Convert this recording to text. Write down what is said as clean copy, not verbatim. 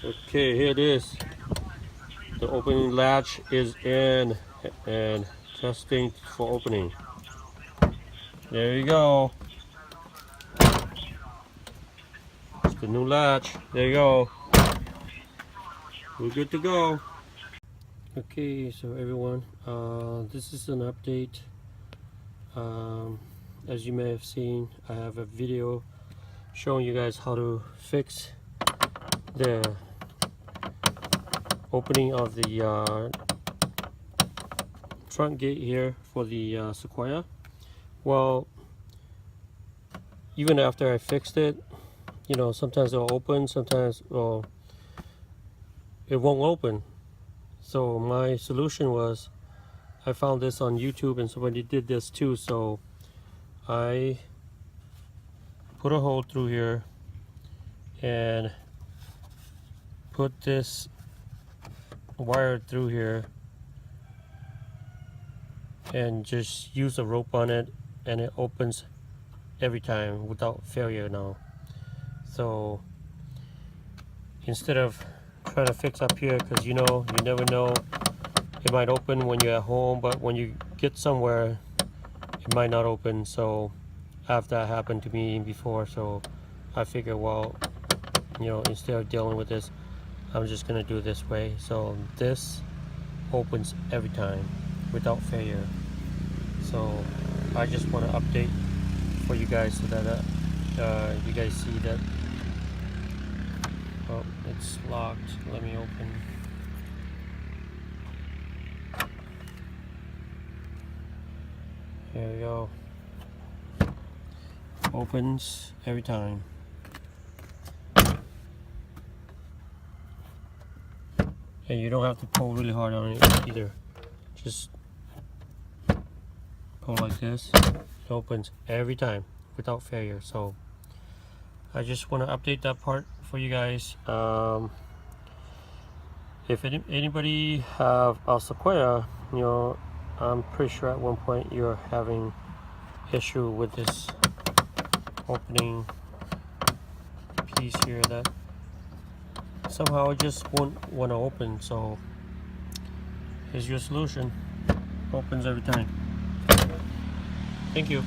Okay, here it is. The opening latch is in and testing for opening. There you go. It's the new latch. There you go. We're good to go. Okay, so everyone, this is an update. As you may have seen, I have a video showing you guys how to fix the opening of the front gate here for the Sequoia. Well, even after I fixed it, you know, sometimes it'll open, sometimes it won't open. So my solution was, I found this on YouTube and somebody did this too, so I put a hole through here and put this wire through here and just use a rope on it, and it opens every time without failure now. So instead of trying to fix up here, because you know, you never know, it might open when you're at home, but when you get somewhere it might not open. So after that happened to me before, so I figured, well, you know, instead of dealing with this, I'm just gonna do it this way. So this opens every time without failure. So I just want to update for you guys so that you guys see that. Oh, it's locked. Let me open. There we go. Opens every time. And you don't have to pull really hard on it either. Just pull like this. It opens every time without failure. So I just want to update that part for you guys. If anybody have a Sequoia, you know, I'm pretty sure at one point you're having issue with this opening piece here that somehow it just won't want to open. So here's your solution. Opens every time. Thank you.